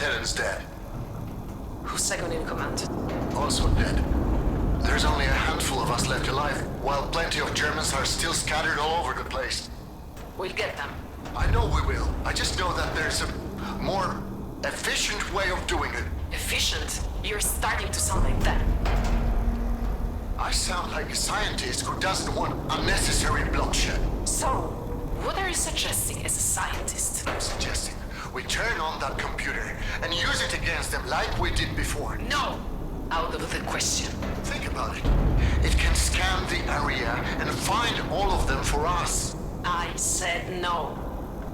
lieutenant's dead. Who's second in command? Also dead. There's only a handful of us left alive, while plenty of Germans are still scattered all over the place. We'll get them. I know we will. I just know that there's a more efficient way of doing it. Efficient? You're starting to sound like that. I sound like a scientist who doesn't want unnecessary bloodshed. So, what are you suggesting as a scientist? I'm suggesting we turn on that computer and use it against them like we did before. No! Out of the question. Think about it. It can scan the area and find all of them for us. I said no.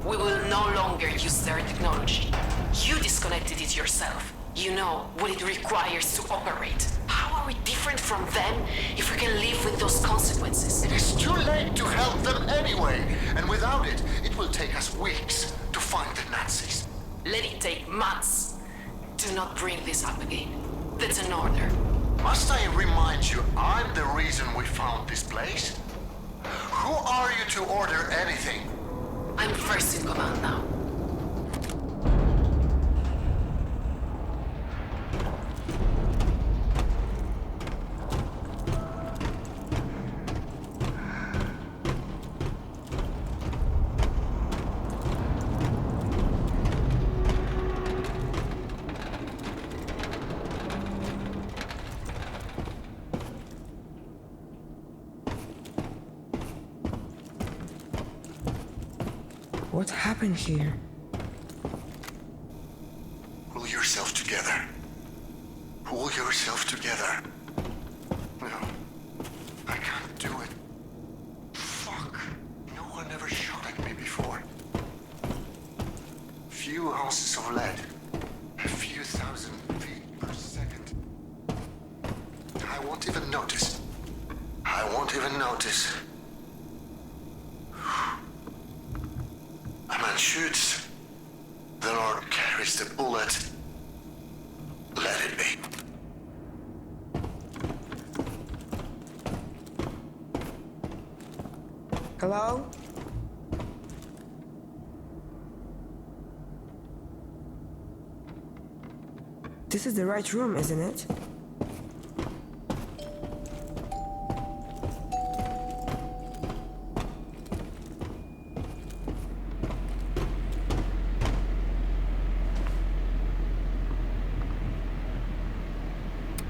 We will no longer use their technology. You disconnected it yourself. You know what it requires to operate. How are we different from them if we can live with those consequences? It is too late to help them anyway, and without it, it will take us weeks to find the Nazis. Let it take months. Do not bring this up again. That's an order. Must I remind you, I'm the reason we found this place? Who are you to order anything? I'm first in command now. What happened here? Pull yourself together. Pull yourself together. No, I can't do it. Fuck. No one ever shot at me before. Few ounces of lead. A few thousand feet per second. I won't even notice. I won't even notice. A man shoots. The Lord carries the bullet. Let it be. Hello? This is the right room, isn't it?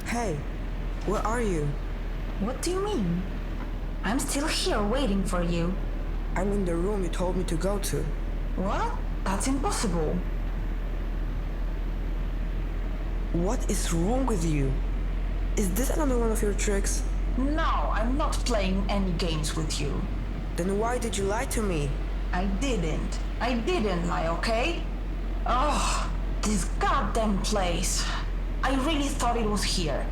Hey, where are you? What do you mean? I'm still here waiting for you. I'm in the room you told me to go to. What? That's impossible. What is wrong with you? Is this another one of your tricks? No, I'm not playing any games with you. Then why did you lie to me? I didn't lie, okay? Oh, this goddamn place. I really thought it was here.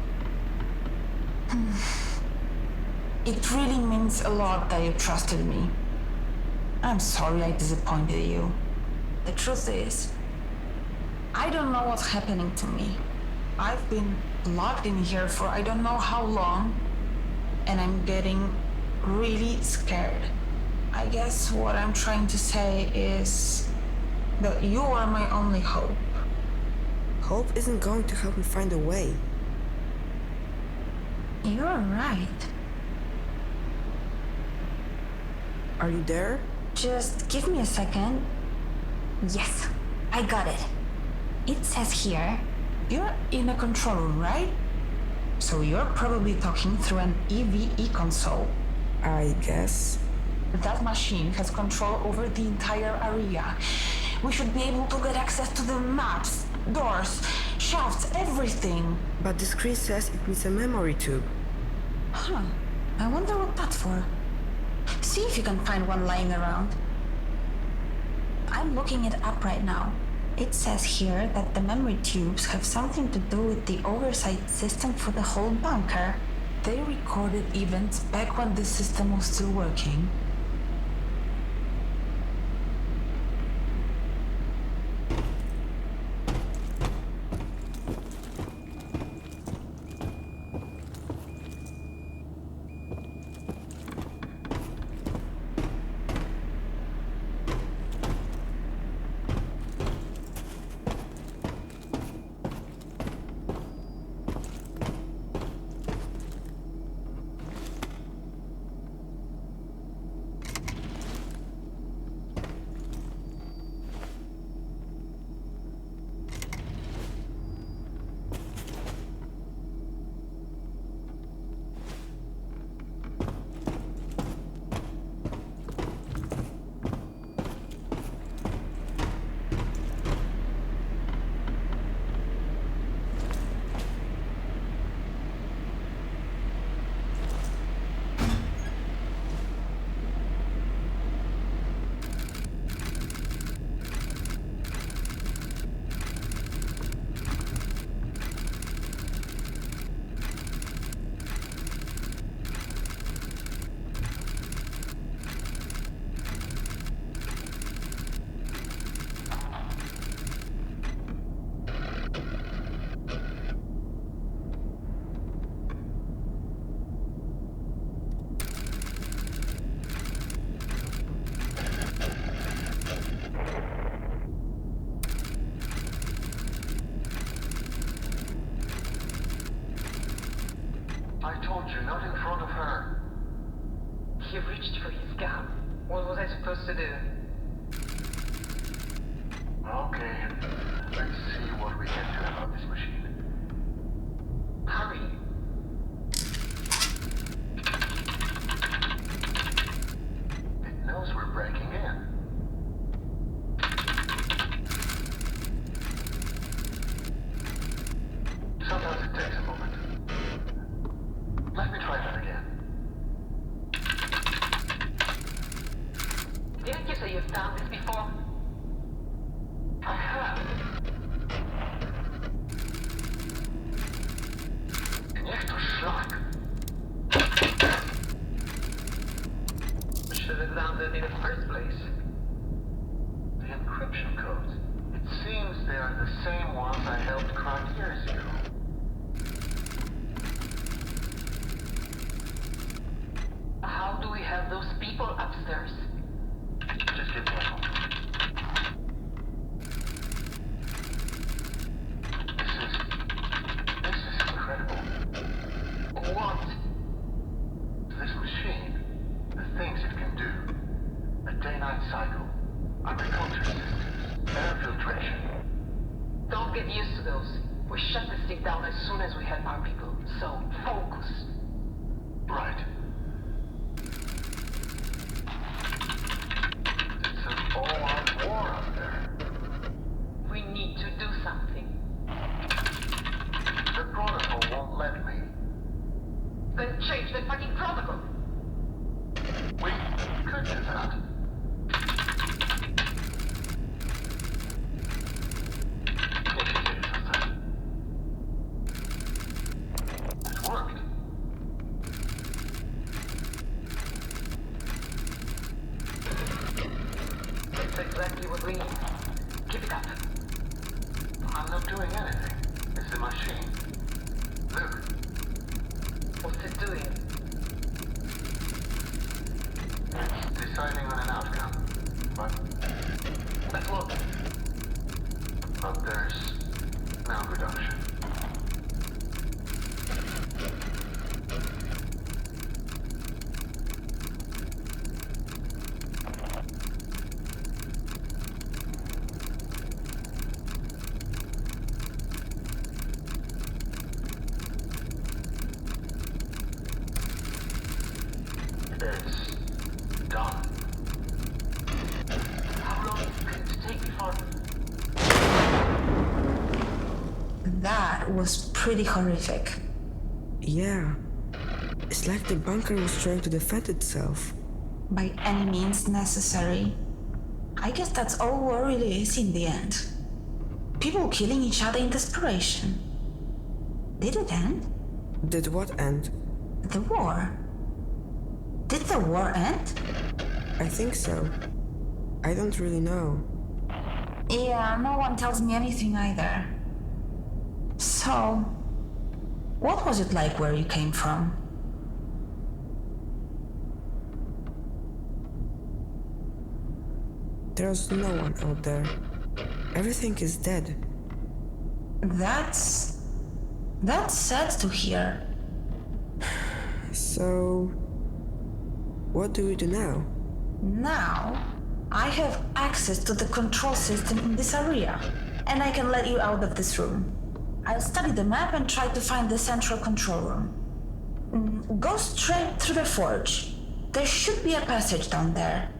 It really means a lot that you trusted me. I'm sorry I disappointed you. The truth is, I don't know what's happening to me. I've been locked in here for I don't know how long, and I'm getting really scared. I guess what I'm trying to say is that you are my only hope. Hope isn't going to help me find a way. You're right. Are you there? Just give me a second. Yes, I got it. It says here, you're in a control room, right? So you're probably talking through an EVE console. I guess. That machine has control over the entire area. We should be able to get access to the maps, doors, shafts, everything. But the screen says it needs a memory tube. Huh. I wonder what that's for. See if you can find one lying around. I'm looking it up right now. It says here that the memory tubes have something to do with the oversight system for the whole bunker. They recorded events back when the system was still working. I told you, not in front of her. He reached for his gun. What was I supposed to do? Okay, let's see what we can do about this machine. Hurry. It knows we're breaking in. Sometimes it takes a moment. Let me try that again. Didn't you say you've done this before? I have. Niech to szlak. Should have done that in the first place. The encryption codes. It seems they are the same ones I helped crack years ago. How do we have those people upstairs? Just give me a moment. This is incredible. What? This machine, the things it can do. A day-night cycle, agriculture systems, air filtration. Don't get used to those. We shut this thing down as soon as we have our people. So, focus. Right. It's an all-out war out there. We need to do something. The protocol won't let me. Then change the fucking protocol. We could do that. It worked. That's exactly what we need. Keep it up. I'm not doing anything. It's the machine. Look, What's it doing? it's deciding on an outcome. But look, But there's no reduction. It's done. how long is it going to take before... That was pretty horrific. Yeah. It's like the bunker was trying to defend itself. By any means necessary. I guess that's all war really is in the end. People killing each other in desperation. Did it end? Did what end? The war. Did the war end? I think so. I don't really know. Yeah, no one tells me anything either. So, what was it like where you came from? There's no one out there. Everything is dead. That's sad to hear. So, what do we do now? Now, I have access to the control system in this area, and I can let you out of this room. I'll study the map and try to find the central control room. Go straight through the forge. There should be a passage down there.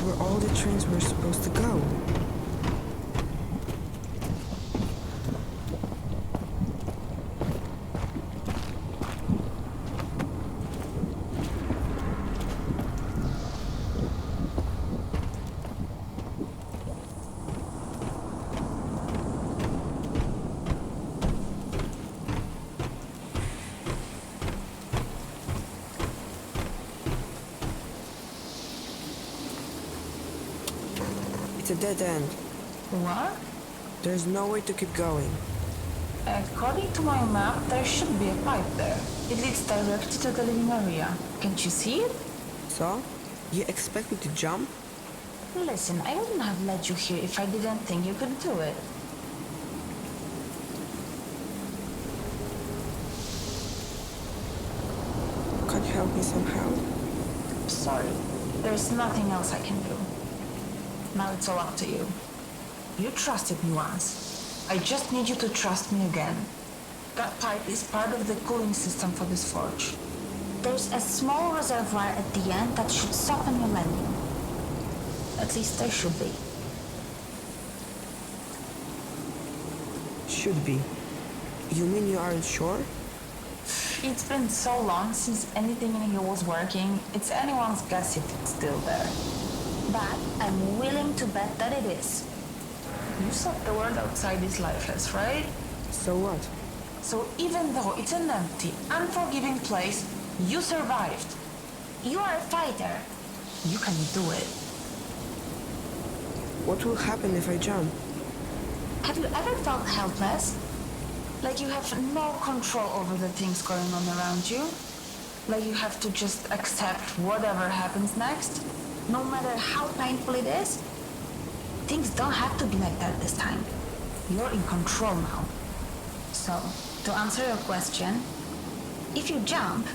where all the trains were supposed to go. It's a dead end. What? There's no way to keep going. According to my map, there should be a pipe there. It leads directly to the living area. Can't you see it? So? You expect me to jump? Listen, I wouldn't have let you here if I didn't think you could do it. Can't you help me somehow? Sorry, there's nothing else I can do. Now it's all up to you. You trusted me once. I just need you to trust me again. That pipe is part of the cooling system for this forge. There's a small reservoir at the end that should soften your landing. At least there should be. Should be. You mean you aren't sure? It's been so long since anything in here was working, it's anyone's guess if it's still there. But I'm willing to bet that it is. You said the world outside is lifeless, right? So what? So even though it's an empty, unforgiving place, you survived. You are a fighter. You can do it. What will happen if I jump? Have you ever felt helpless? Like you have no control over the things going on around you? Like you have to just accept whatever happens next? No matter how painful it is? Things don't have to be like that this time. You're in control now. So, to answer your question, if you jump,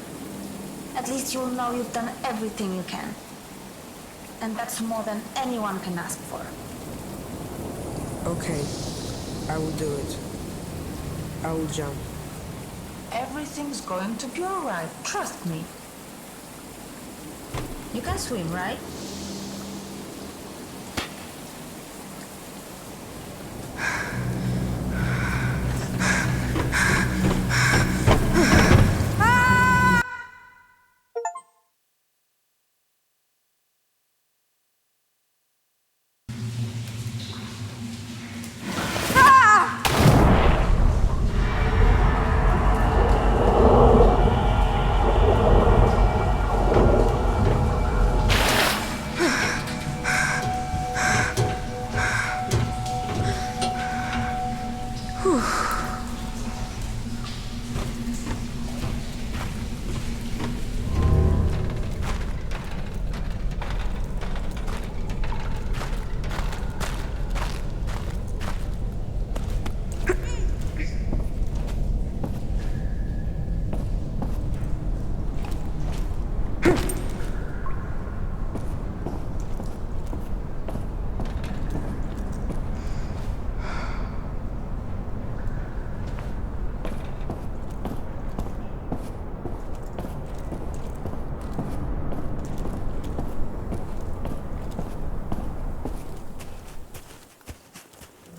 at least you'll know you've done everything you can. And that's more than anyone can ask for. Okay, I will do it. I will jump. Everything's going to be alright, trust me. You can swim, right?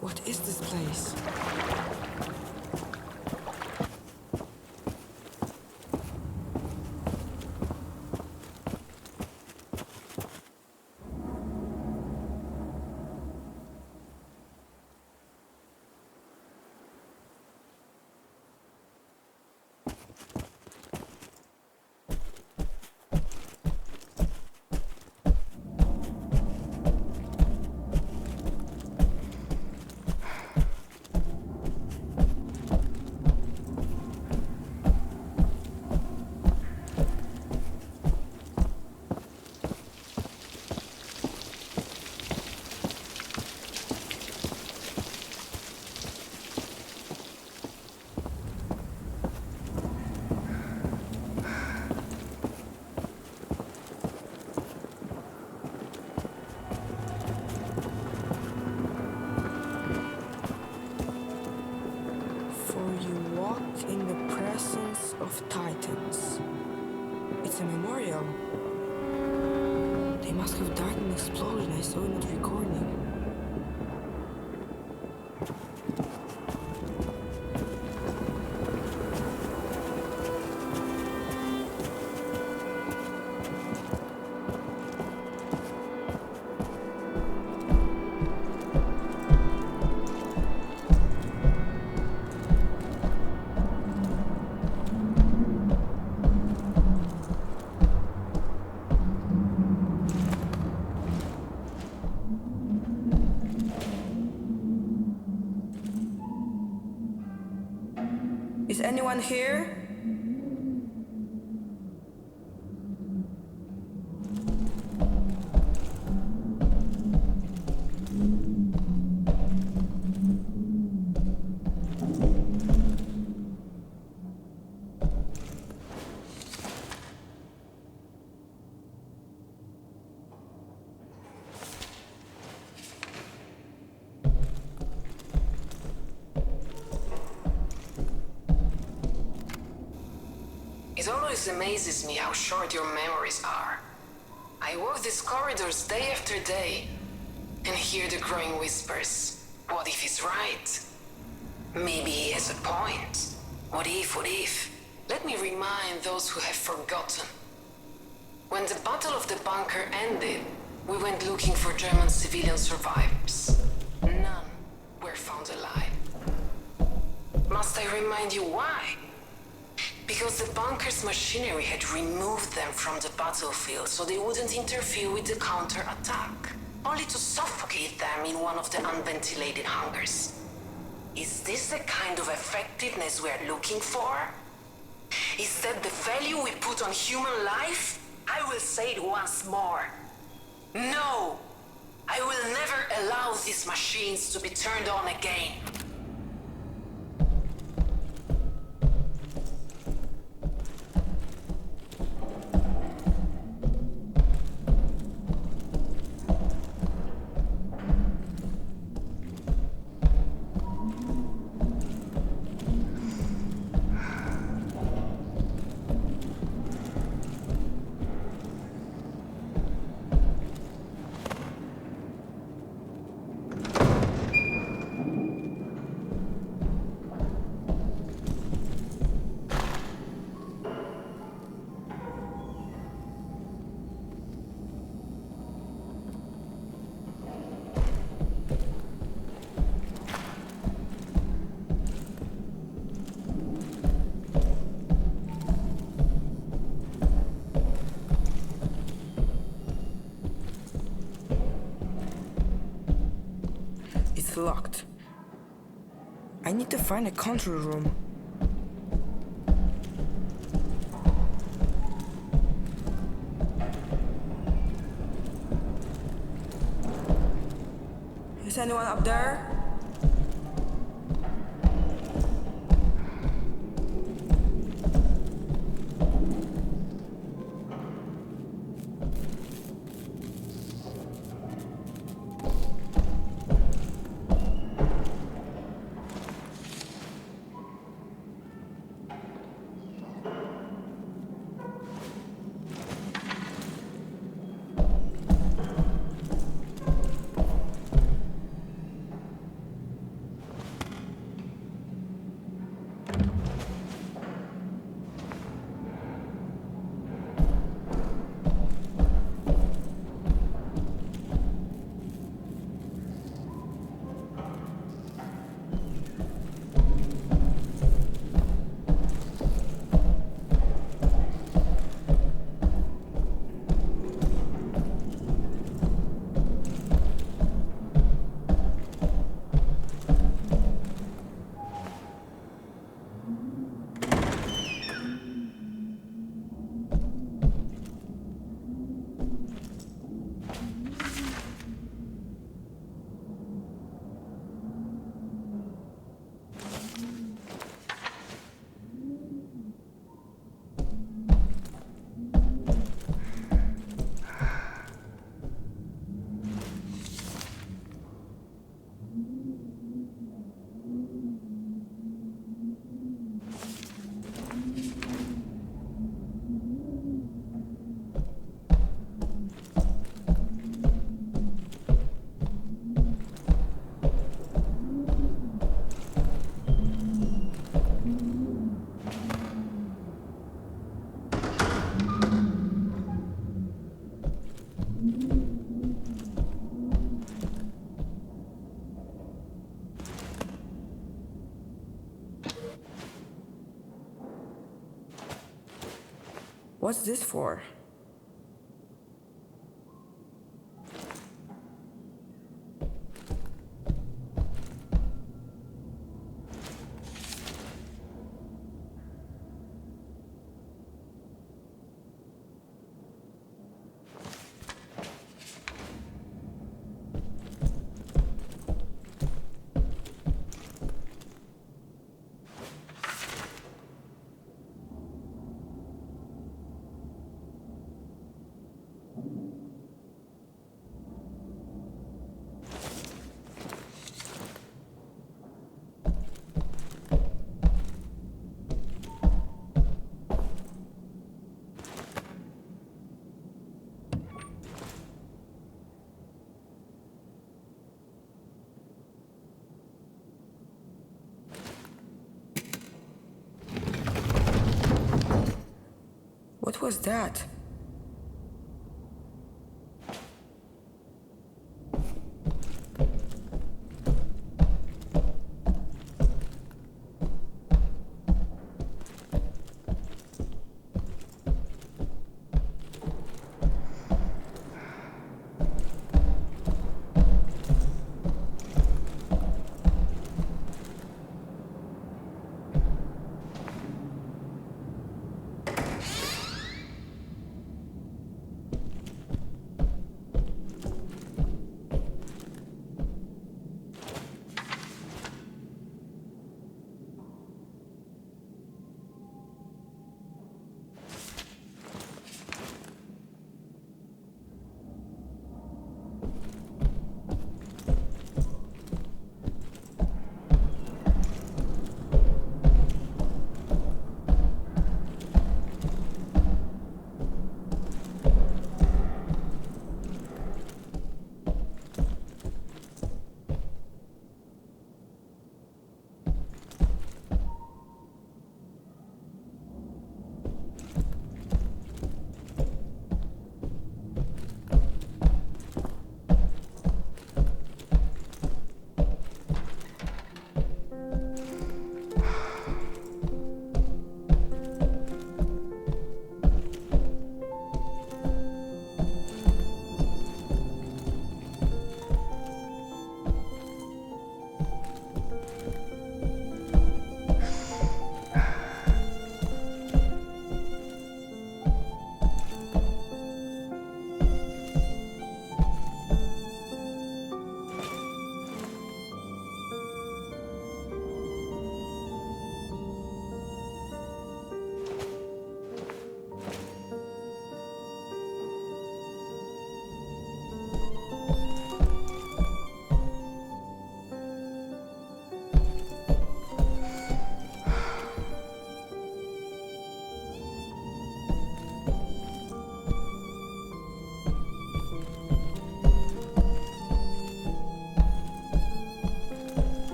What is this place? In the presence of titans. It's a memorial. They must have died in an explosion. I saw it recording. Is anyone here? It always amazes me how short your memories are. I walk these corridors day after day and hear the growing whispers. What if he's right? Maybe he has a point. What if, what if? Let me remind those who have forgotten. When the Battle of the Bunker ended, we went looking for German civilian survivors. None were found alive. Must I remind you why? Because the bunker's machinery had removed them from the battlefield so they wouldn't interfere with the counter-attack, only to suffocate them in one of the unventilated hangars. Is this the kind of effectiveness we are looking for? Is that the value we put on human life? I will say it once more. No! I will never allow these machines to be turned on again. It's locked. I need to find a control room. Is anyone up there? What's this for? What was that?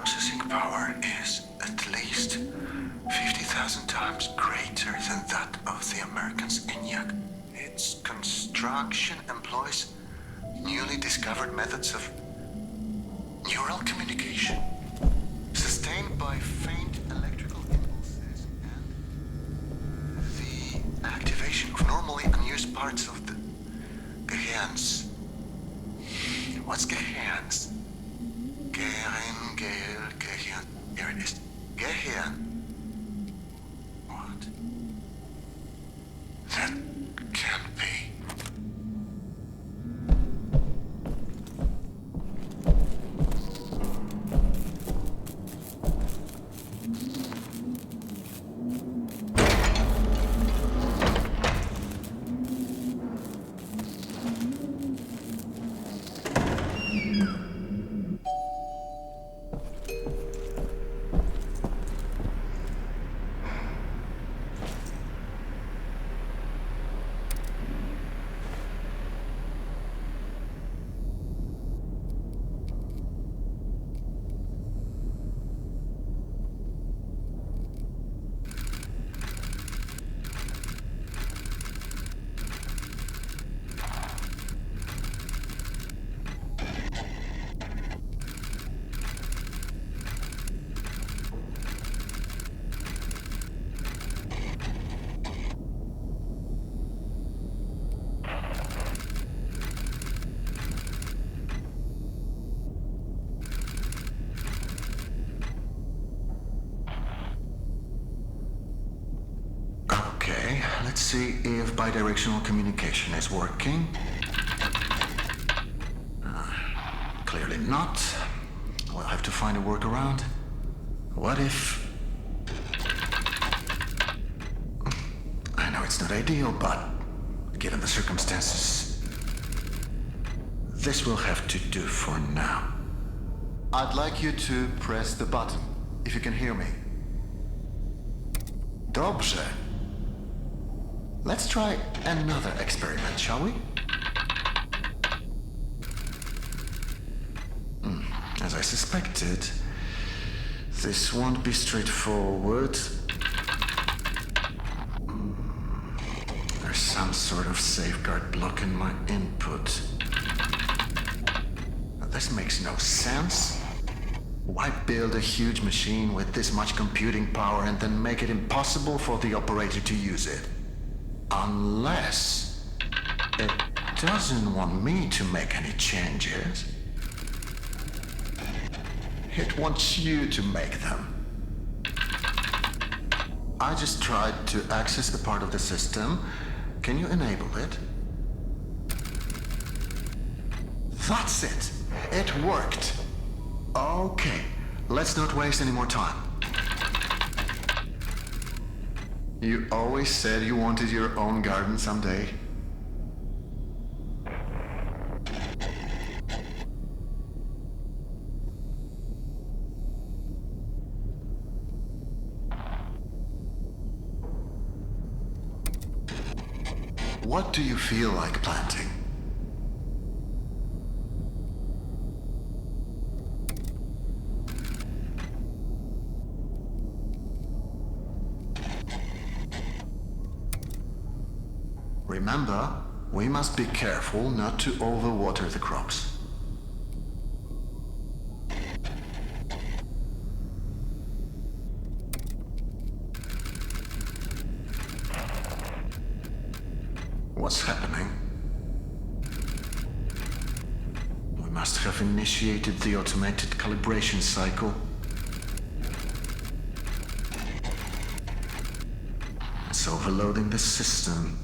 processing power is at least 50,000 times greater than that of the American's ENIAC. Its construction employs newly discovered methods of neural communication, sustained by faint electrical impulses and the activation of normally unused parts of the Gehirns. What's Gehirns? Gehirn. Here it is. Gehirn. What? That can't be. Let's see if bidirectional communication is working. Clearly not. We'll have to find a workaround. What if... I know it's not ideal, but given the circumstances, this will have to do for now. I'd like you to press the button, if you can hear me. Dobrze. Let's try another experiment, shall we? As I suspected, this won't be straightforward. There's some sort of safeguard blocking my input. This makes no sense. Why build a huge machine with this much computing power and then make it impossible for the operator to use it? Unless it doesn't want me to make any changes. It wants you to make them. I just tried to access a part of the system. Can you enable it? That's it! It worked! Okay, let's not waste any more time. You always said you wanted your own garden someday. What do you feel like planting? Remember, we must be careful not to overwater the crops. What's happening? We must have initiated the automated calibration cycle. It's overloading the system.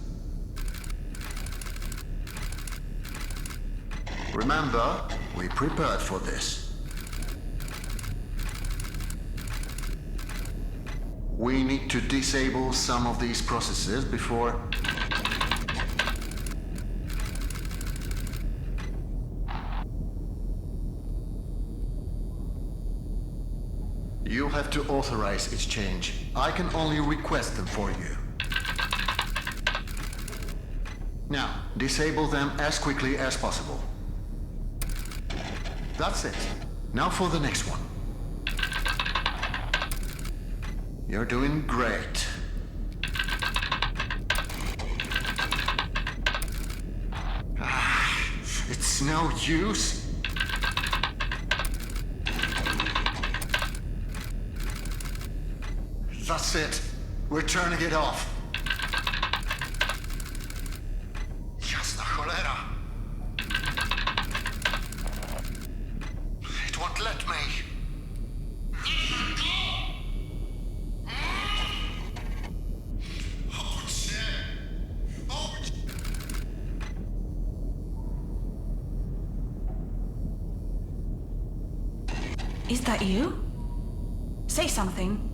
Remember, we prepared for this. We need to disable some of these processes before... You'll have to authorize its change. I can only request them for you. Now, disable them as quickly as possible. That's it. Now for the next one. You're doing great. It's no use. That's it. We're turning it off. Jasna cholera. It won't let me. Is that you? Say something.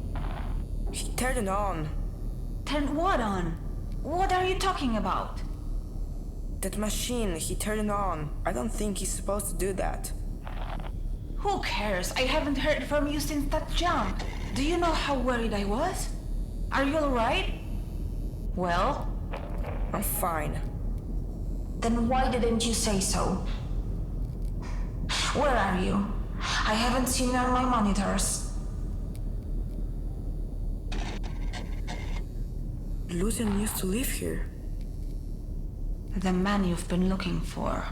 He turned it on. Turn what on? What are you talking about? That machine, he turned it on. I don't think he's supposed to do that. Who cares? I haven't heard from you since that jump. Do you know how worried I was? Are you alright? Well, I'm fine. then why didn't you say so? Where are you? I haven't seen you on my monitors. Lucian used to live here. The man you've been looking for.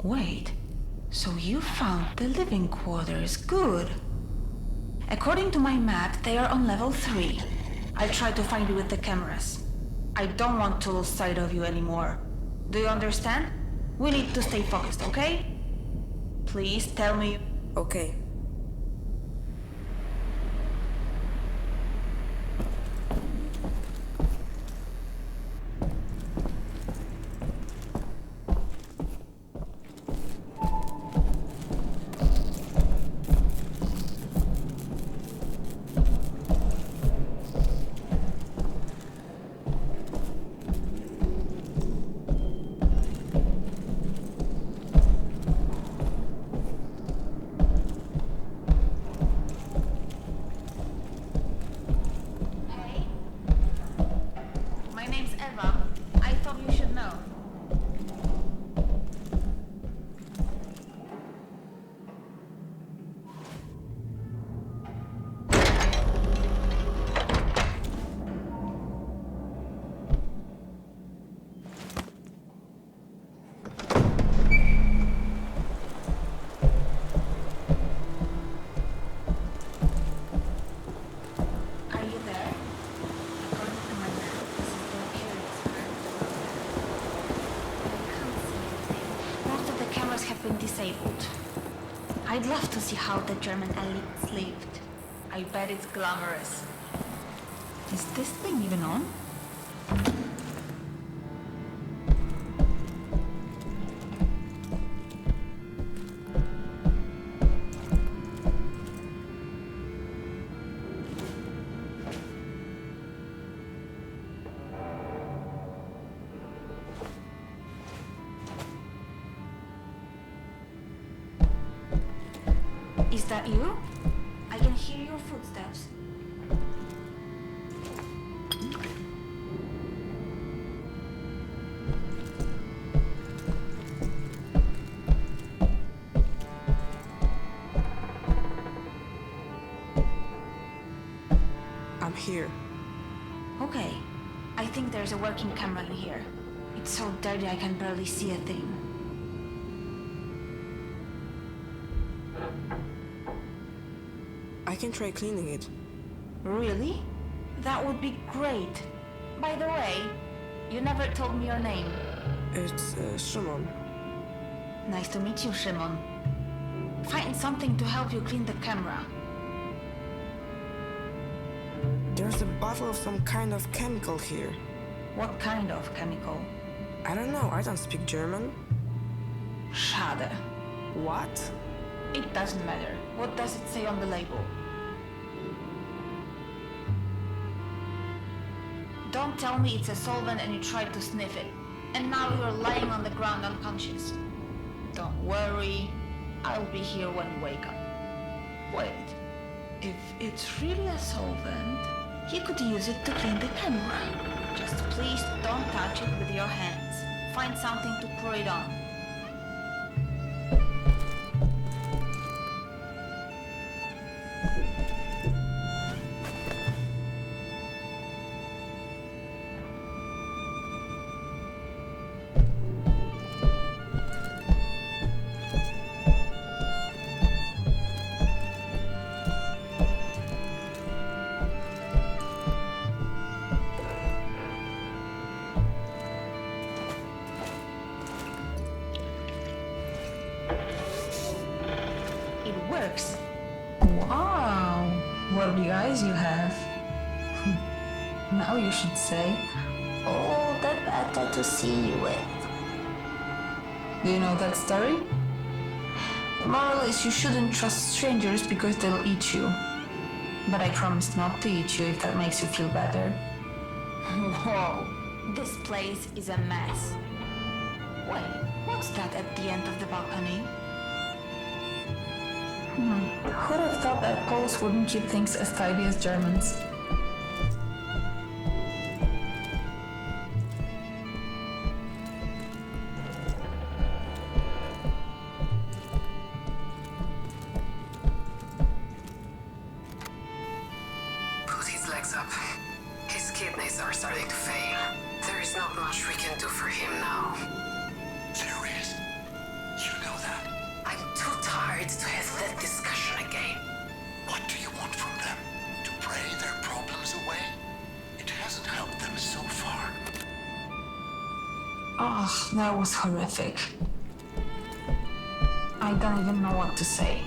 Wait, so you found the living quarters. Good. According to my map, they are on level 3. I'll try to find you with the cameras. I don't want to lose sight of you anymore. Do you understand? We need to stay focused, okay? Please tell me. Okay. Hey? My name's Eva. I thought you should know. Are you there? According to my map, this is the curious part. I can't see anything. Most of the cameras have been disabled. I'd love to see how the German elites lived. I bet it's glamorous. Is this thing even on? Is that you? I can hear your footsteps. I'm here. Okay. I think there's a working camera in here. It's so dirty I can barely see a thing. I can try cleaning it. Really? That would be great. By the way, you never told me your name. It's Shimon. Nice to meet you, Shimon. Find something to help you clean the camera. There's a bottle of some kind of chemical here. What kind of chemical? I don't know, I don't speak German. Schade. What? It doesn't matter. What does it say on the label? Don't tell me it's a solvent and you tried to sniff it. And now you're lying on the ground unconscious. Don't worry. I'll be here when you wake up. Wait. If it's really a solvent, you could use it to clean the camera. Just please don't touch it with your hands. Find something to pour it on. works. Wow, what big eyes you have. Now you should say, oh, that bad guy to see you with. Do you know that story? The moral is you shouldn't trust strangers because they'll eat you. But I promise not to eat you if that makes you feel better. Whoa, this place is a mess. Wait, what's that at the end of the balcony? Who'd have thought that Poles wouldn't keep things as tidy as Germans? Put his legs up. His kidneys are starting to fail. There is not much we can do for him now. There is. You know that. I'm too tired to have that discussion again. What do you want from them? To pray their problems away? It hasn't helped them so far. Oh, that was horrific. I don't even know what to say.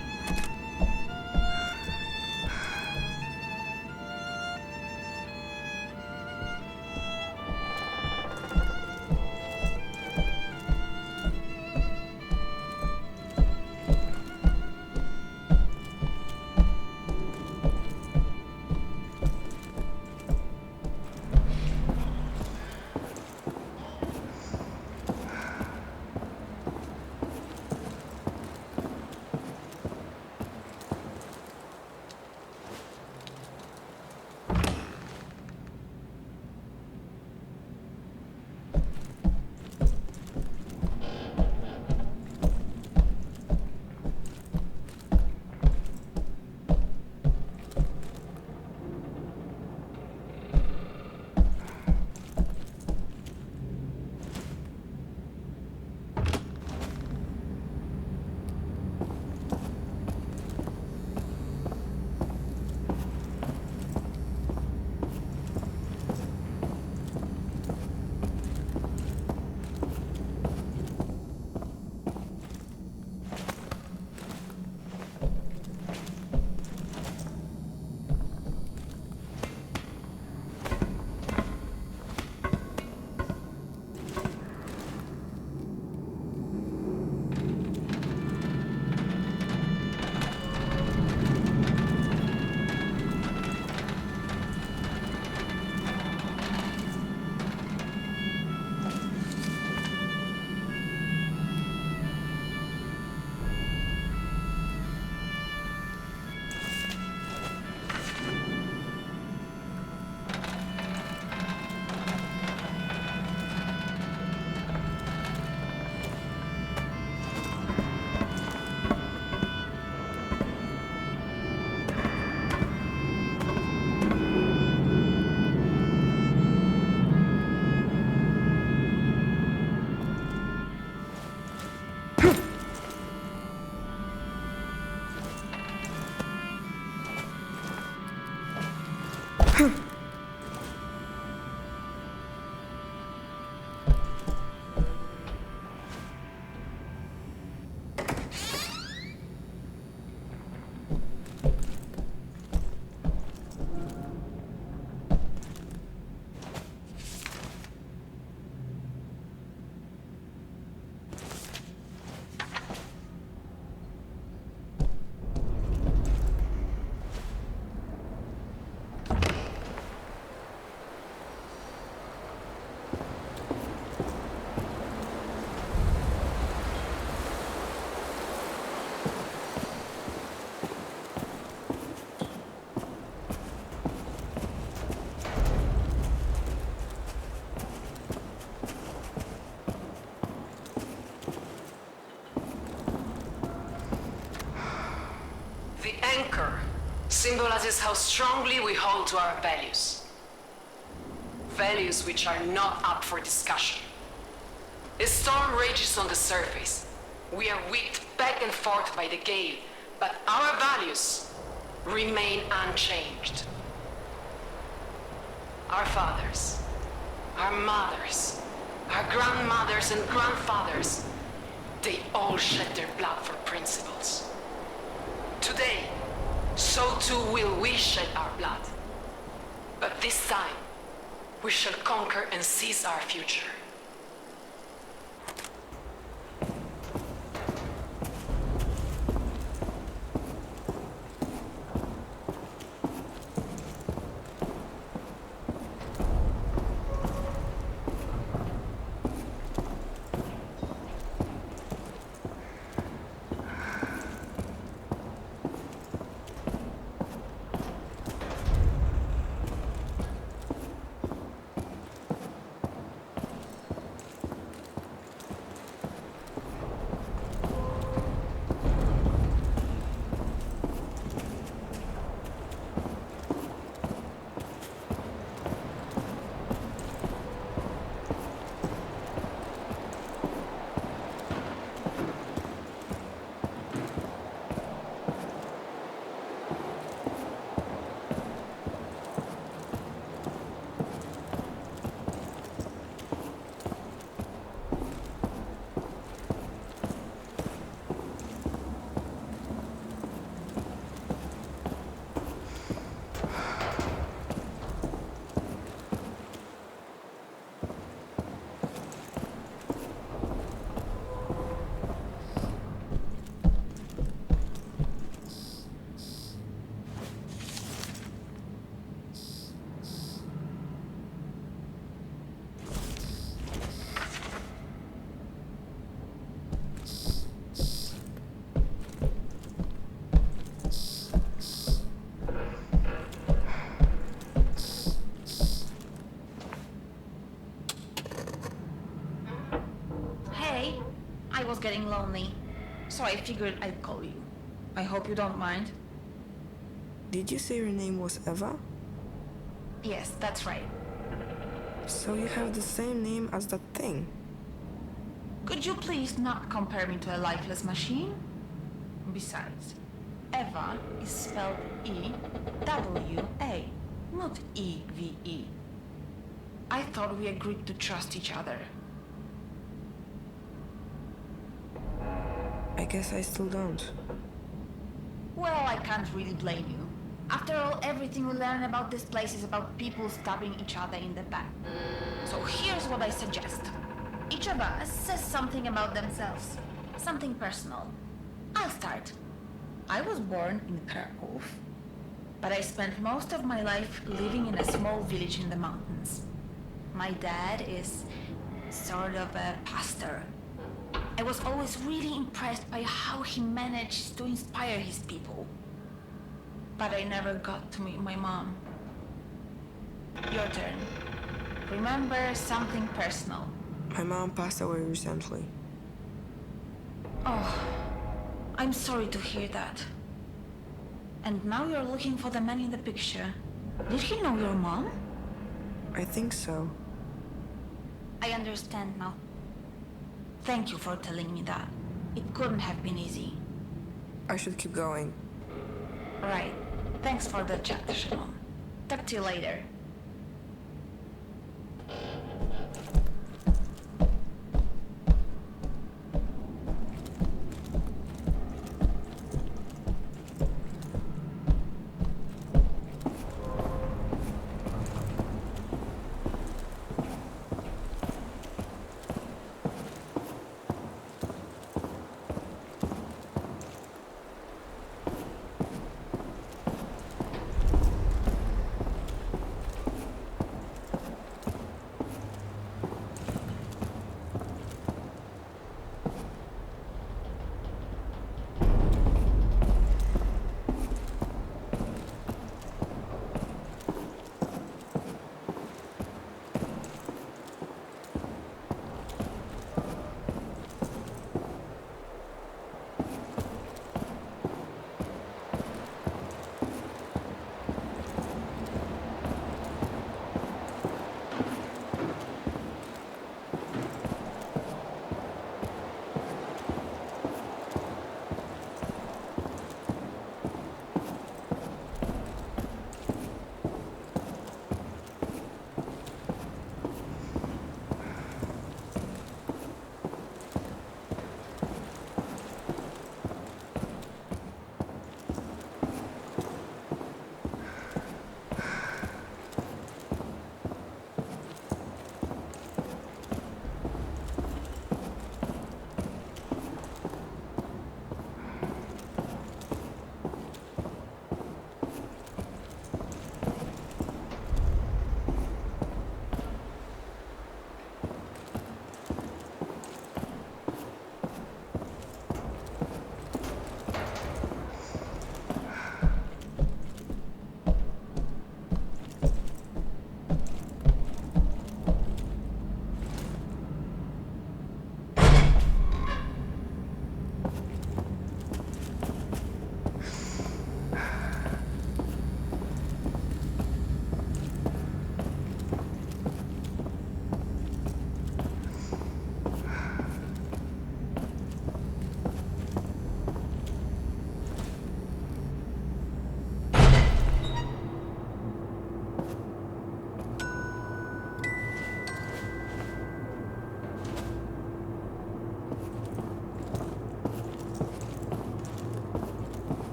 The anchor symbolizes how strongly we hold to our values. Values which are not up for discussion. A storm rages on the surface. We are whipped back and forth by the gale, but our values remain unchanged. Our fathers, our mothers, our grandmothers and grandfathers, they all shed their blood for principles. Today, so too will we shed our blood. But this time, we shall conquer and seize our future. I was getting lonely, so I figured I'd call you. I hope you don't mind. Did you say your name was Eva? Yes, that's right. So you have the same name as that thing? Could you please not compare me to a lifeless machine? Besides, Eva is spelled E-W-A, not E-V-E. I thought we agreed to trust each other. I guess I still don't. Well, I can't really blame you. After all, everything we learn about this place is about people stabbing each other in the back. So here's what I suggest. Each of us says something about themselves. Something personal. I'll start. I was born in Krakow, but I spent most of my life living in a small village in the mountains. My dad is sort of a pastor. I was always really impressed by how he managed to inspire his people. But I never got to meet my mom. Your turn. Remember something personal. My mom passed away recently. Oh, I'm sorry to hear that. And now you're looking for the man in the picture. Did he know your mom? I think so. I understand now. Thank you for telling me that. It couldn't have been easy. I should keep going. Right. Thanks for the chat, Shalom. Talk to you later.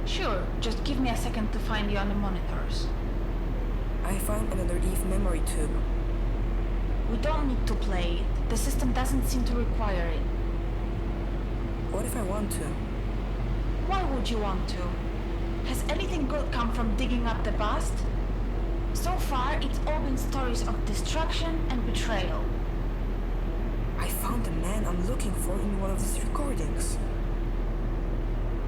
Sure, just give me a second to find you on the monitors. I found another Eve memory tube. We don't need to play it. The system doesn't seem to require it. What if I want to? Why would you want to? Has anything good come from digging up the past? So far, it's all been stories of destruction and betrayal. I found the man I'm looking for in one of these recordings.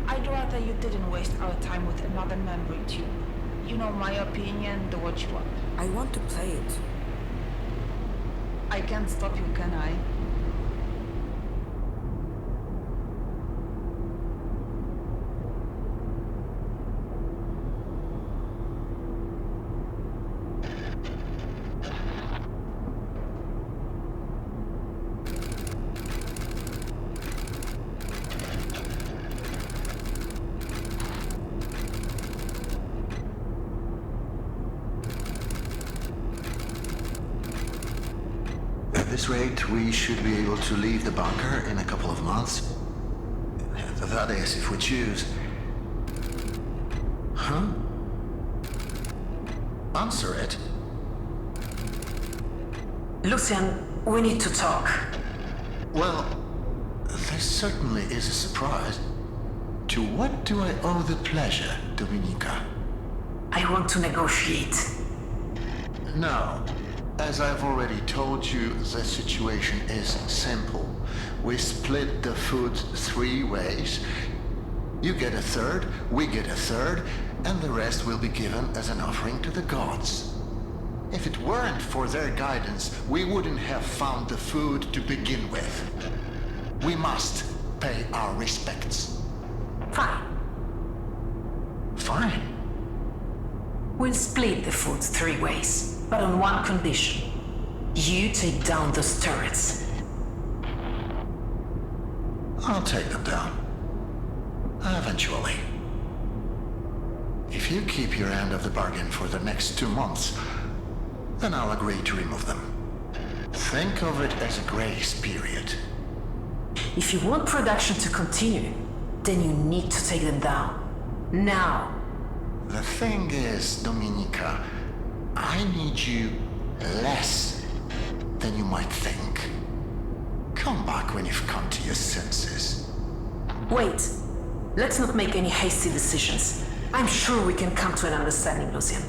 I'd rather you didn't waste our time with another memory tube. You know my opinion, do what you want. I want to play it. I can't stop you, can I? At this rate, we should be able to leave the bunker in a couple of months. That is, if we choose. Huh? Answer it. Lucian, we need to talk. Well, this certainly is a surprise. To what do I owe the pleasure, Dominica? I want to negotiate. No. As I've already told you, the situation is simple. We split the food 3 ways. You get a third, we get a third, and the rest will be given as an offering to the gods. If it weren't for their guidance, we wouldn't have found the food to begin with. We must pay our respects. Fine. Fine. We'll split the food 3 ways, but on one condition. You take down those turrets. I'll take them down. Eventually. If you keep your end of the bargain for the next 2 months, then I'll agree to remove them. Think of it as a grace period. If you want production to continue, then you need to take them down. Now. The thing is, Dominica, I need you less than you might think. Come back when you've come to your senses. Wait. Let's not make any hasty decisions. I'm sure we can come to an understanding, Lucian.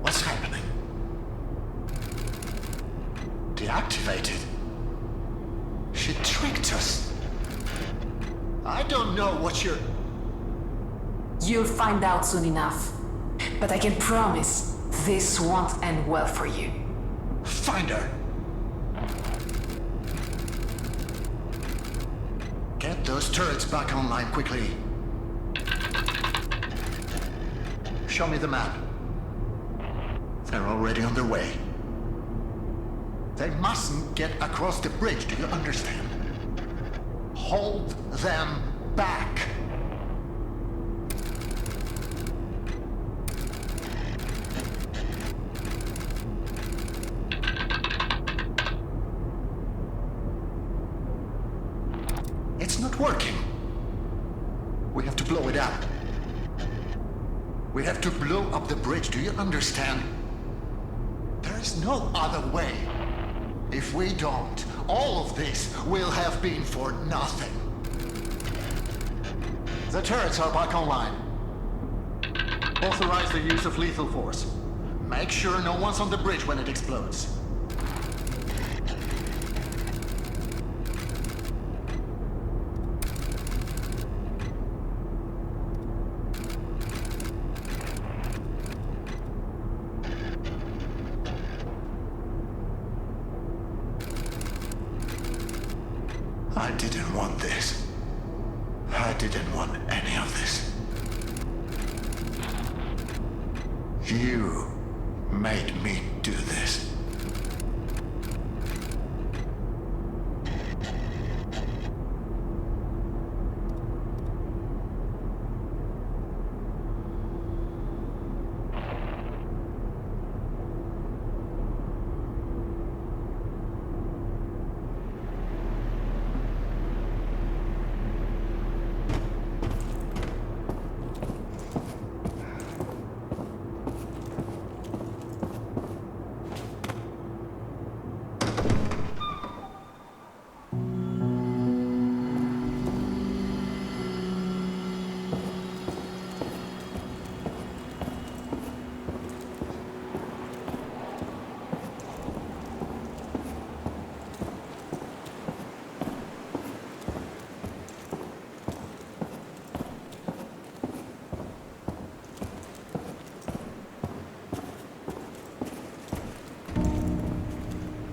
What's happening? Deactivated? She tricked us. I don't know what you're... You'll find out soon enough. But I can promise this won't end well for you. Find her! Get those turrets back online quickly. Show me the map. They're already on their way. They mustn't get across the bridge, do you understand? Hold them back. It's not working. We have to blow it up. We have to blow up the bridge, do you understand? There is no other way. If we don't, all of this will have been for nothing. The turrets are back online. Authorize the use of lethal force. Make sure no one's on the bridge when it explodes. I didn't want this. I didn't want any of this. You made me do this.